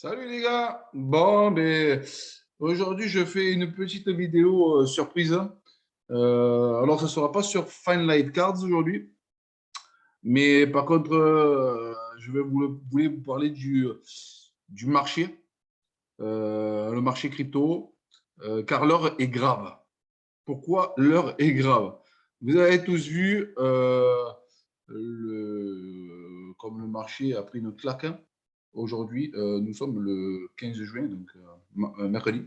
Salut les gars. Bon, ben, aujourd'hui, je fais une petite vidéo surprise. Alors, ce ne sera pas sur Finelight Cards aujourd'hui, mais par contre, je vais voulais vous parler du marché, le marché crypto, car l'heure est grave. Pourquoi l'heure est grave? Vous avez tous vu comme le marché a pris une claque, hein. Aujourd'hui, nous sommes le 15 juin, donc mercredi.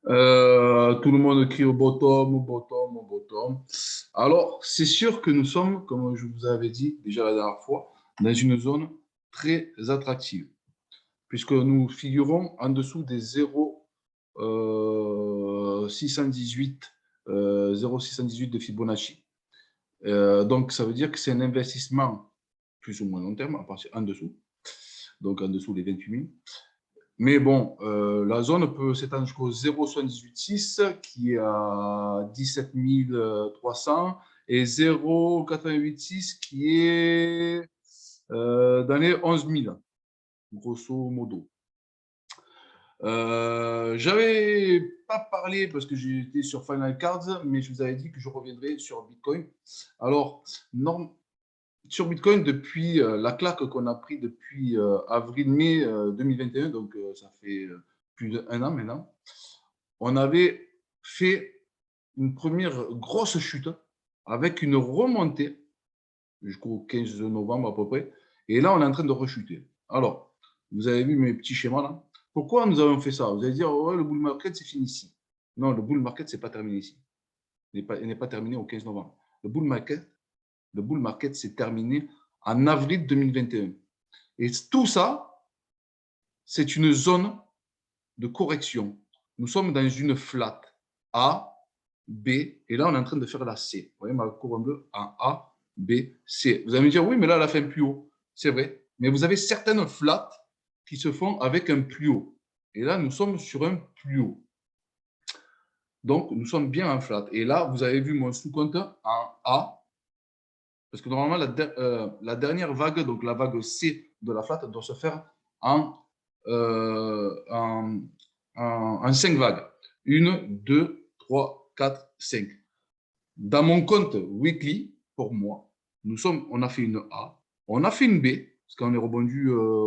Tout le monde crie au bottom, au bottom, au bottom. Alors, c'est sûr que nous sommes, comme je vous avais dit déjà la dernière fois, dans une zone très attractive, puisque nous figurons en dessous des 0,618 0,618 de Fibonacci. Donc, ça veut dire que c'est un investissement plus ou moins long terme, à partir en dessous, donc en dessous des 28 000. Mais bon, la zone peut s'étendre jusqu'au 0,786 qui est à 17 300 et 0,886 qui est dans les 11 000, grosso modo. J'avais pas parlé parce que j'étais sur Final Cards, mais je vous avais dit que je reviendrai sur Bitcoin. Alors, sur Bitcoin, depuis la claque qu'on a pris depuis avril-mai 2021, donc ça fait plus d'un an maintenant, on avait fait une première grosse chute avec une remontée jusqu'au 15 novembre à peu près. Et là, on est en train de rechuter. Alors, vous avez vu mes petits schémas là. Pourquoi nous avons fait ça? Vous allez dire, ouais, le bull market, c'est fini ici. Non, le bull market, c'est pas terminé ici. Il n'est pas terminé au 15 novembre. Le bull market s'est terminé en avril 2021. Et tout ça, c'est une zone de correction. Nous sommes dans une flat A, B, et là, on est en train de faire la C. Vous voyez ma courbe bleue en A, B, C. Vous allez me dire, oui, mais là, elle a fait un plus haut. C'est vrai. Mais vous avez certaines flats qui se font avec un plus haut. Et là, nous sommes sur un plus haut. Donc, nous sommes bien en flat. Et là, vous avez vu mon sous-compte en A. Parce que normalement, la dernière vague, donc la vague C de la flat, doit se faire en 5 vagues. 1, 2, 3, 4, 5. Dans mon compte weekly, pour moi, on a fait une A, on a fait une B, parce qu'on est rebondi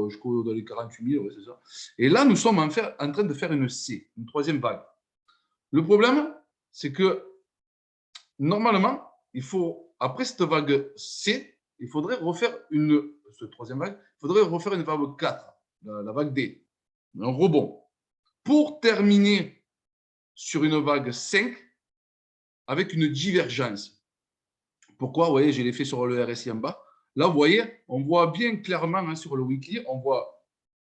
jusqu'au dans les 48 000, ouais, c'est ça. Et là, nous sommes en train de faire une C, une troisième vague. Le problème, c'est que normalement, après cette vague C, il faudrait refaire cette troisième vague, il faudrait refaire une vague 4, la vague D, un rebond, pour terminer sur une vague 5 avec une divergence. Pourquoi? Vous voyez, j'ai l'effet sur le RSI en bas. Là, vous voyez, on voit bien clairement hein, sur le weekly, on voit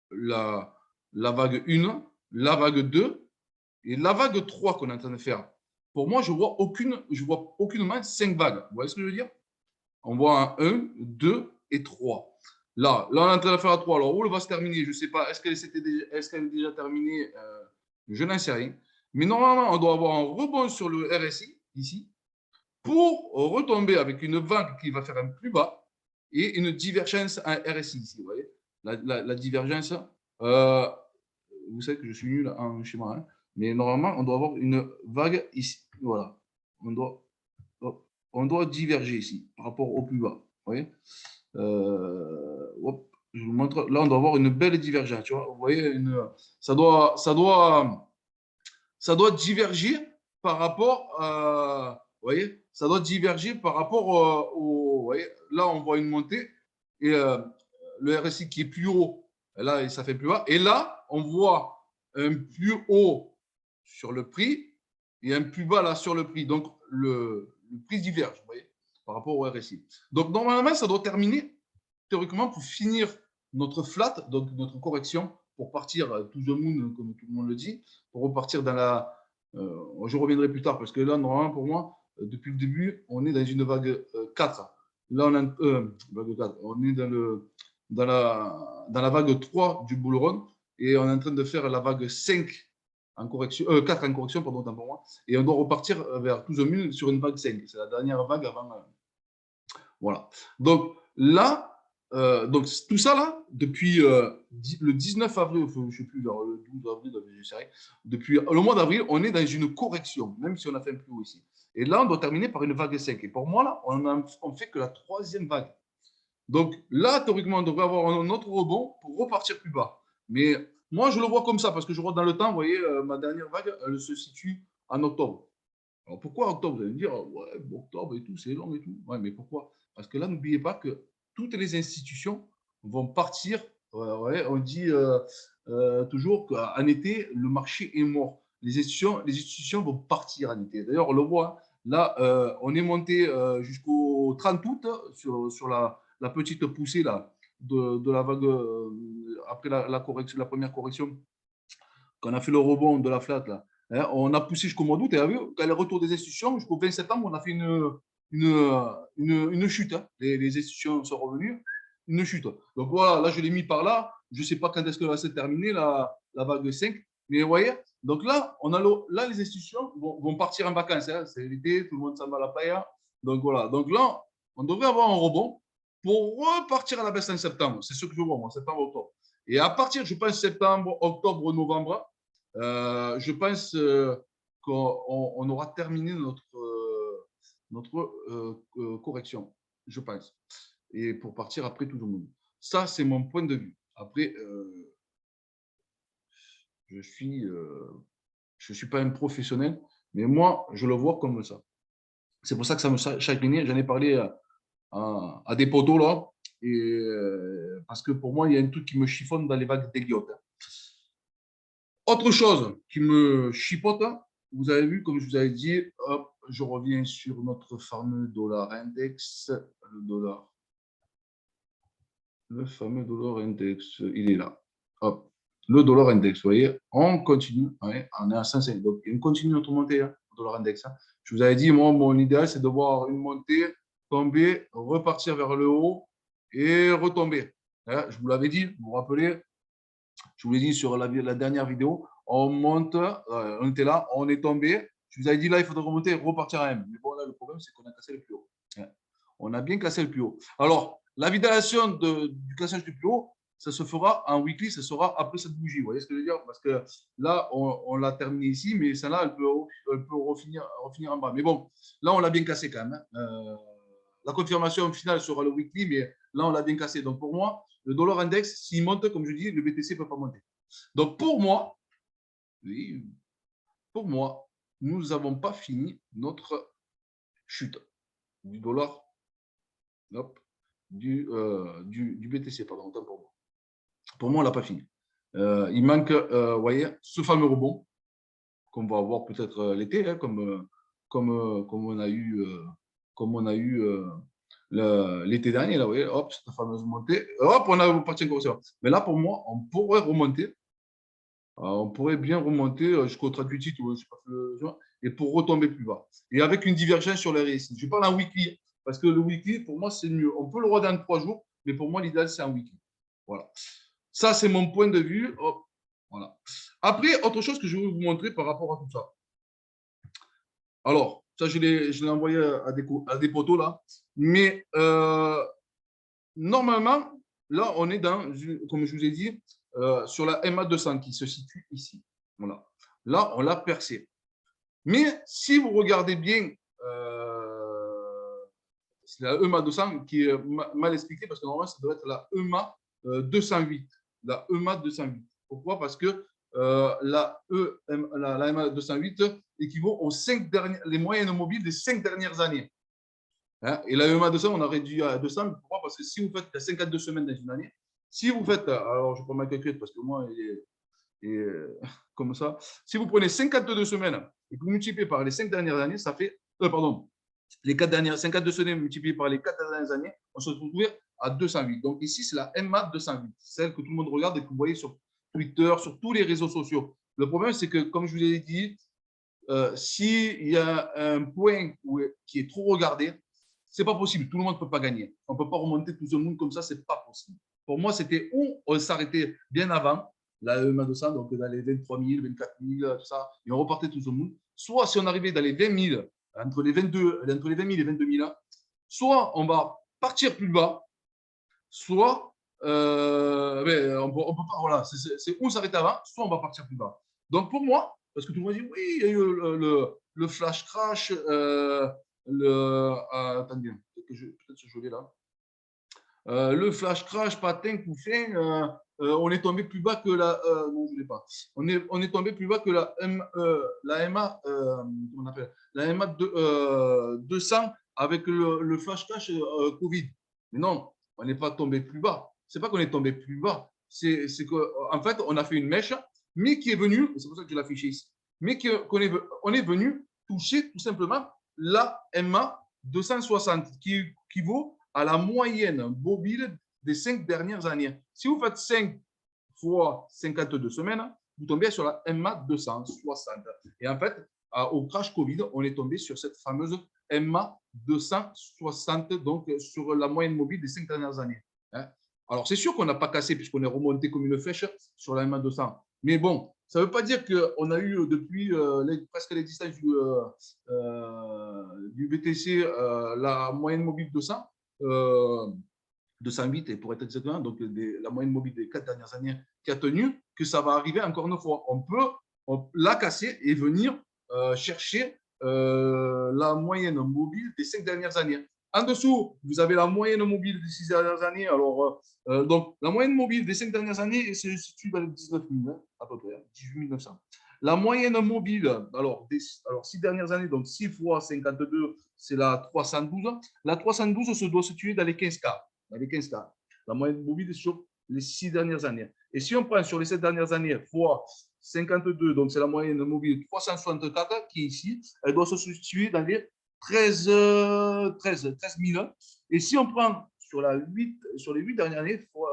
la vague 1, la vague 2 et la vague 3 qu'on est en train de faire. Pour moi, je vois aucunement 5 vagues. Vous voyez ce que je veux dire? On voit un 1, 2 et 3. Là, on est en train de faire la 3. Alors, où elle va se terminer? Je ne sais pas. Est-ce qu'elle est déjà terminée? Je n'en sais rien. Mais normalement, on doit avoir un rebond sur le RSI, ici, pour retomber avec une vague qui va faire un plus bas et une divergence en RSI ici. Vous voyez la divergence, vous savez que je suis nul en schéma, hein, mais normalement, on doit avoir une vague ici. Voilà. On doit diverger ici par rapport au plus bas. Vous voyez je vous montre. Là, on doit avoir une belle divergence. Tu vois, vous voyez, ça doit diverger par rapport vous voyez, ça doit diverger par rapport au. Vous voyez, là, on voit une montée et le RSI qui est plus haut, là, ça fait plus bas. Et là, on voit un plus haut sur le prix et un plus bas là sur le prix. Donc, le prix diverge, vous voyez, par rapport au RSI. Donc, normalement, ça doit terminer, théoriquement, pour finir notre flat, donc notre correction, pour partir to the moon, comme tout le monde le dit, pour repartir dans la. Je reviendrai plus tard parce que là, normalement, pour moi, depuis le début, on est dans une vague 4. Là, on, vague 4. On est dans la vague 3 du bull run et on est en train de faire la vague 5 en correction, 4 en correction, pardon, autant pour moi. Et on doit repartir vers to the moon sur une vague 5. C'est la dernière vague avant. Voilà. Donc là, donc, tout ça, là, depuis le 19 avril, je ne sais plus, vers le 12 avril, depuis le mois d'avril, on est dans une correction, même si on a fait un plus haut ici. Et là, on doit terminer par une vague 5. Et pour moi, là, on ne fait que la troisième vague. Donc, là, théoriquement, on devrait avoir un autre rebond pour repartir plus bas. Mais moi, je le vois comme ça, parce que je vois dans le temps, vous voyez, ma dernière vague, elle se situe en octobre. Alors, pourquoi octobre? Vous allez me dire, ouais, octobre et tout, c'est long et tout. Ouais, mais pourquoi? Parce que là, n'oubliez pas que toutes les institutions vont partir. Ouais, on dit toujours qu'en été, le marché est mort. Les institutions vont partir en été. D'ailleurs, on le voit. Là, on est monté jusqu'au 30 août sur la petite poussée là, de la vague après correction, la première correction, qu'on a fait le rebond de la flat là. Hein, on a poussé jusqu'au mois d'août et quand le retour des institutions, jusqu'au 20 septembre, on a fait une chute. Hein. Les institutions sont revenues, une chute. Donc voilà, là je l'ai mis par là. Je ne sais pas quand est-ce que va se terminer la vague 5. Mais vous voyez, donc là, là les institutions vont partir en vacances. Hein. C'est l'été, tout le monde s'en va à la playa. Donc voilà, donc là, on devrait avoir un rebond pour repartir à la baisse en septembre. C'est ce que je vois, moi, septembre-octobre. Et à partir, je pense, septembre, octobre, novembre, je pense qu'on aura terminé notre correction, je pense. Et pour partir après tout le monde. Ça, c'est mon point de vue. Après, je suis pas un professionnel, mais moi, je le vois comme ça. C'est pour ça que ça me chagrinait. J'en ai parlé à des poteaux là. Et, parce que pour moi, il y a un truc qui me chiffonne dans les vagues d'Eliott. Autre chose qui me chipote, vous avez vu, comme je vous avais dit, hop, je reviens sur notre fameux dollar index. Le fameux dollar index, il est là. Hop, le dollar index, vous voyez, on continue, ouais, on est à 5,5. Donc, on continue notre montée, hein, le dollar index. Hein. Je vous avais dit, moi, mon idéal, c'est de voir une montée, tomber, repartir vers le haut et retomber. Hein, je vous l'avais dit, vous vous rappelez, je vous l'ai dit sur la dernière vidéo, on monte, on était là, on est tombé. Je vous avais dit là, il faudrait remonter et repartir à M. Mais bon, là, le problème, c'est qu'on a cassé le plus haut. On a bien cassé le plus haut. Alors, la validation du cassage du plus haut, ça se fera en weekly, ça sera après cette bougie. Vous voyez ce que je veux dire? Parce que là, on l'a terminé ici, mais celle-là, elle peut refinir en bas. Mais bon, là, on l'a bien cassé quand même. Hein. La confirmation finale sera le weekly, mais là, on l'a bien cassé. Donc, pour moi, le dollar index, s'il monte, comme je dis, le BTC ne peut pas monter. Donc, pour moi, oui, pour moi, nous n'avons pas fini notre chute du dollar, hop, du BTC, pardon, autant pour moi. Pour moi, on ne l'a pas fini. Il manque, vous voyez, ce fameux rebond qu'on va avoir peut-être l'été, hein, comme on a eu l'été dernier, là, vous voyez, hop, cette fameuse montée, hop, on a parti en correction. Mais là, pour moi, on pourrait remonter. On pourrait bien remonter jusqu'au 38 ou je sais pas, et pour retomber plus bas. Et avec une divergence sur les risques. Je parle en weekly, parce que le weekly, pour moi, c'est mieux. On peut le regarder en 3 jours, mais pour moi, l'idéal, c'est en weekly. Voilà. Ça, c'est mon point de vue. Hop. Voilà. Après, autre chose que je vais vous montrer par rapport à tout ça. Alors, ça, je l'ai envoyé à des poteaux là. Mais normalement, là, on est dans, comme je vous ai dit, sur la MA200 qui se situe ici. Voilà. Là, on l'a percé. Mais si vous regardez bien, c'est la EMA 200 qui est mal expliquée parce que normalement, ça doit être la EMA 208. La EMA 208. Pourquoi? Parce que la EMA 208 équivaut aux 5 les moyennes mobiles des 5 dernières années. Hein? Et la EMA 200, on a réduit à 200. Pourquoi? Parce que si vous faites 52 semaines dans une année, si vous faites, alors je ne vais pas mal calculer parce que moi, et comme ça, si vous prenez 52 semaines et que vous multipliez par les 5 dernières années, ça fait, pardon, les 52 semaines multipliées par les 4 dernières années, on se retrouve à 208. Donc ici, c'est la MA 208, celle que tout le monde regarde et que vous voyez sur Twitter, sur tous les réseaux sociaux. Le problème, c'est que, comme je vous l'ai dit, s'il y a un point qui est trop regardé, c'est pas possible. Tout le monde ne peut pas gagner. On ne peut pas remonter tout ce monde comme ça, c'est pas possible. Pour moi, c'était où on s'arrêtait bien avant, la EMA 200, donc dans les 23 000, 24 000, tout ça, et on repartait tout ce monde. Soit si on arrivait dans les 20 000, entre les 20 000 et 22 000, soit on va partir plus bas, soit mais on peut pas, voilà, c'est on s'arrête avant, soit on va partir plus bas. Donc pour moi, parce que tout le monde dit oui, il y a eu le flash crash, attendez, peut-être que je l'ai là. Le flash crash, patin, couffin, on est tombé plus bas que la. Non, je ne l'ai pas. On est tombé plus bas que la MA, comment on appelle, la MA 200 avec le flash crash Covid. Mais non, on n'est pas tombé plus bas. C'est pas qu'on est tombé plus bas. C'est qu'en fait, on a fait une mèche, mais qui est venue, c'est pour ça que je l'ai affiché ici, mais on est venu toucher tout simplement la MA 260 qui vaut à la moyenne mobile des 5 dernières années. Si vous faites 5 fois 52 semaines, vous tombez sur la MA 260. Et en fait, au crash Covid, on est tombé sur cette fameuse MA 260, donc sur la moyenne mobile des 5 dernières années. Alors, c'est sûr qu'on n'a pas cassé puisqu'on est remonté comme une flèche sur la MA 200. Mais bon, ça ne veut pas dire qu'on a eu depuis presque l'existence du BTC la moyenne mobile 200. 208 et pour être exactement, donc la moyenne mobile des 4 dernières années qui a tenu, que ça va arriver encore une fois. On peut la casser et venir chercher la moyenne mobile des 5 dernières années. En dessous, vous avez la moyenne mobile des 6 dernières années. Alors, donc, la moyenne mobile des 5 dernières années se situe dans les 19 000, hein, à peu près, 18 900. La moyenne mobile, alors 6 dernières années, donc 6 fois 52, c'est la 312. La 312 se doit se situer dans les 15K. Dans les 15K. La moyenne mobile est sur les 6 dernières années. Et si on prend sur les 7 dernières années fois 52, donc c'est la moyenne mobile 364 qui est ici, elle doit se situer dans les 13 000. Et si on prend sur les 8 dernières années fois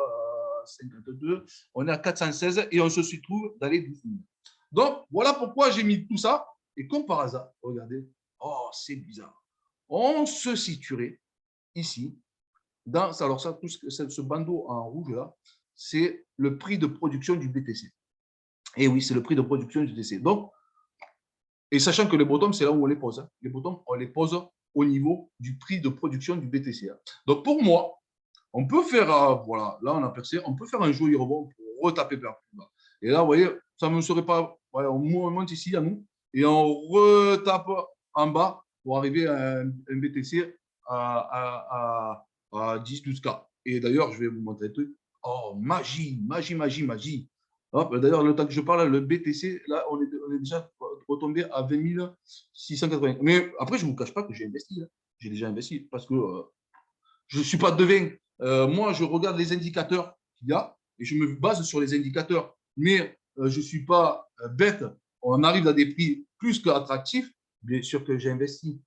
52, on est à 416 et on se situe dans les 12 000. Donc, voilà pourquoi j'ai mis tout ça. Et comme par hasard, regardez, oh, c'est bizarre. On se situerait ici, alors ça, tout ce bandeau en rouge là, c'est le prix de production du BTC. Et oui, c'est le prix de production du BTC. Donc, et sachant que les bottoms, c'est là où on les pose. Hein. Les bottoms, on les pose au niveau du prix de production du BTC. Hein. Donc, pour moi, on peut faire, voilà, là on a percé, on peut faire un joli rebond pour retaper vers plus bas. Et là, vous voyez, ça ne me serait pas, voilà, on monte ici à nous et on retape en bas pour arriver à un BTC à 10-12K. Et d'ailleurs, je vais vous montrer un truc. Oh, magie, magie, magie, magie. D'ailleurs, le temps que je parle, le BTC, là, on est déjà retombé à 20 680. Mais après, je ne vous cache pas que j'ai investi. Hein. J'ai déjà investi parce que je ne suis pas devin. Moi, je regarde les indicateurs qu'il y a et je me base sur les indicateurs. Mais je ne suis pas bête. On arrive à des prix plus qu'attractifs. Bien sûr que j'ai investi.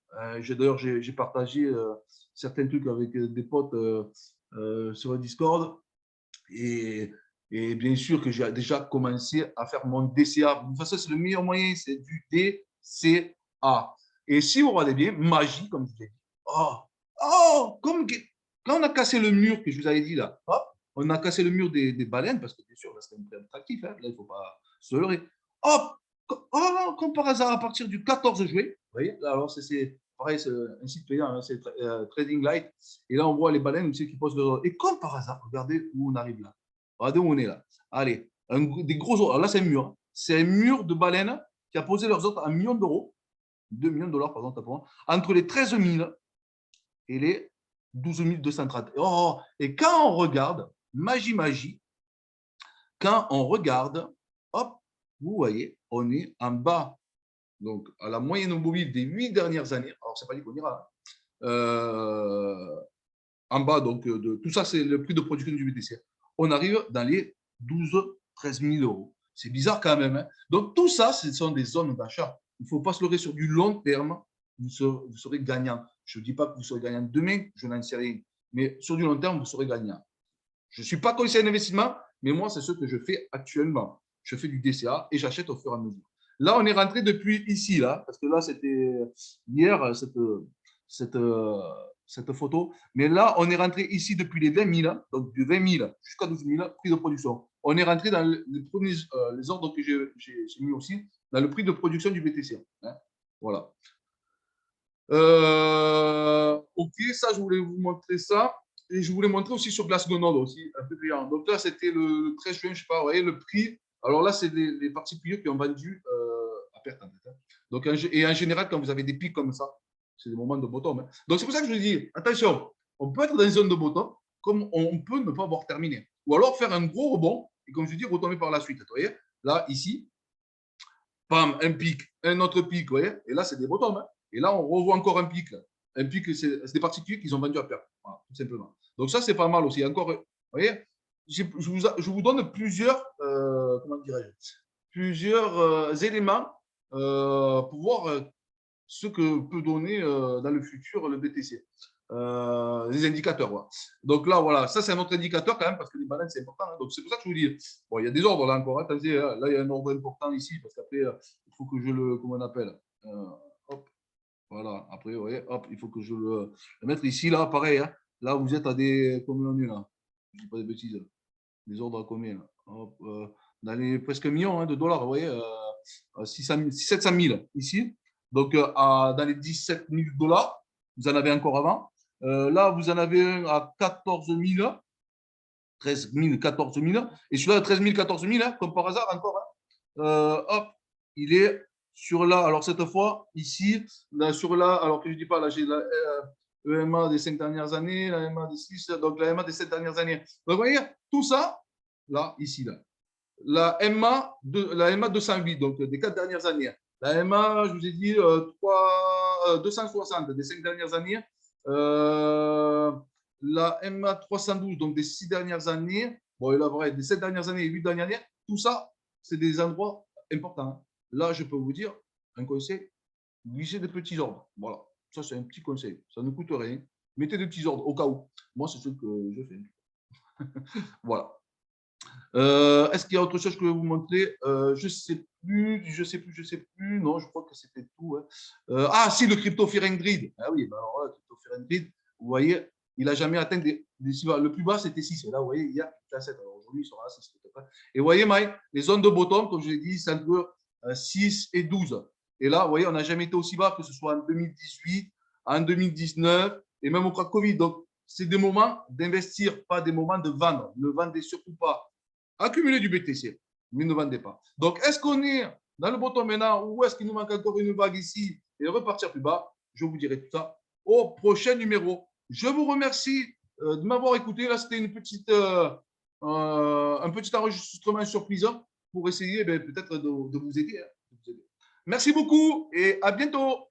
D'ailleurs, j'ai partagé certains trucs avec des potes sur le Discord. Et bien sûr que j'ai déjà commencé à faire mon DCA. De toute façon, c'est le meilleur moyen, c'est du DCA. Et si vous regardez bien, magie, comme je l'ai dit. Comme quand on a cassé le mur que je vous avais dit là, on a cassé le mur des baleines, parce que bien sûr, là, c'était un peu attractif, hein, là, il ne faut pas se leurrer. Comme par hasard, à partir du 14 juillet, vous voyez, là, alors c'est pareil, c'est un site payant, hein, c'est Trading Light, et là, on voit les baleines aussi qui posent leur. Et comme par hasard, regardez où on arrive là. Regardez où on est là. Allez, des gros. Alors là, c'est un mur. C'est un mur de baleines qui a posé leurs autres à 1 million d'euros, 2 millions de dollars, pardon, entre les 13 000 et les 12 230. Et quand on regarde, magie, quand on regarde, hop, vous voyez, on est en bas, donc à la moyenne mobile des 8 dernières années. Alors, c'est pas dit qu'on ira. En bas, donc, de tout ça, c'est le prix de production du BTC. On arrive dans les 12 000 13 000 euros. C'est bizarre quand même. Hein. Donc, tout ça, ce sont des zones d'achat. Il ne faut pas se leurrer sur du long terme. Vous serez gagnant. Je ne dis pas que vous serez gagnant demain, je n'en sais rien. Mais sur du long terme, vous serez gagnant. Je ne suis pas conseiller d'investissement, mais moi, c'est ce que je fais actuellement. Je fais du DCA et j'achète au fur et à mesure. Là, on est rentré depuis ici, là, parce que là, c'était hier, cette photo. Mais là, on est rentré ici depuis les 20 000, donc de 20 000 jusqu'à 12 000 prix de production. On est rentré dans les premiers les ordres que j'ai mis aussi, dans le prix de production du BTC. Hein. Voilà. Ok, ça, je voulais vous montrer ça. et je voulais montrer aussi sur Glassnode aussi, un peu brillant. Donc là, c'était le 13 juin, je ne sais pas, vous voyez, le prix. Alors là, c'est les particuliers qui ont vendu à perte en fait. Donc, et en général, quand vous avez des pics comme ça, c'est des moments de bottom. Hein. Donc, c'est pour ça que je dis, attention, on peut être dans une zone de bottom, comme on peut ne pas avoir terminé. Ou alors faire un gros rebond, et comme je dis, retomber par la suite. Vous voyez, là, ici, pam, un pic, un autre pic, vous voyez, et là, c'est des bottoms. Hein. Et là, on revoit encore un pic. Là. Un pic, c'est des particuliers qui ont vendu à perte, voilà, tout simplement. Donc, ça, c'est pas mal aussi. Encore, vous voyez, je vous donne plusieurs, comment dirais-je, plusieurs éléments pour voir ce que peut donner dans le futur le BTC. Les indicateurs. Voilà. Donc là, voilà, ça c'est un autre indicateur quand même parce que les balances c'est important. Hein. Donc c'est pour ça que je vous dis, bon, il y a des ordres là encore. Hein. Attendez, là il y a un ordre important ici parce qu'après, il faut que je le, comment on appelle, hop, voilà. Après, vous voyez, hop, il faut que je le mette ici là, pareil. Hein. Là, vous êtes à des, combien on est là? Je dis pas des bêtises. Là. Des ordres à combien là hop, dans les presque millions hein, de dollars, vous voyez, 700 000 ici. Donc, dans les 17 000 dollars, vous en avez encore avant. Là, vous en avez un à 14 000, 13 000, 14 000. Et celui-là, 13 000, 14 000, hein, comme par hasard encore. Hein. Hop, il est sur là. Alors, cette fois, ici, là, sur là, alors que je ne dis pas, là, j'ai la EMA des 5 dernières années, la EMA des 6, donc la EMA des 7 dernières années. Donc, vous voyez, tout ça, là, ici, là. La MA 208, donc des 4 dernières années. La MA, je vous ai dit, 260 des 5 dernières années. La MA 312, donc des 6 dernières années. Bon, il a vrai, des 7 dernières années et 8 dernières années. Tout ça, c'est des endroits importants. Là, je peux vous dire, un conseil, glissez des petits ordres. Voilà, ça c'est un petit conseil. Ça ne coûte rien. Mettez des petits ordres au cas où. Moi, c'est ce que je fais. Voilà. Est-ce qu'il y a autre chose que je vais vous montrer Je ne sais plus. Non, je crois que c'était tout. Hein. Ah, si, le crypto Fear and Greed. Ah oui, ben alors là, le crypto Fear and Greed, vous voyez, il n'a jamais atteint des le plus bas, c'était 6. Et là, vous voyez, il y a 7. Alors aujourd'hui, il sera à 6. Et vous voyez, Mike, les zones de bottom, comme je l'ai dit, c'est entre 6 et 12. Et là, vous voyez, on n'a jamais été aussi bas, que ce soit en 2018, en 2019, et même au cas Covid. Donc, c'est des moments d'investir, pas des moments de vendre. Ne vendez surtout pas. Accumuler du BTC, mais ne vendez pas. Donc, est-ce qu'on est dans le bottom maintenant ou est-ce qu'il nous manque encore une vague ici et repartir plus bas? Je vous dirai tout ça au prochain numéro. Je vous remercie de m'avoir écouté. Là, c'était un petit enregistrement surprise pour essayer peut-être de vous aider. Merci beaucoup et à bientôt.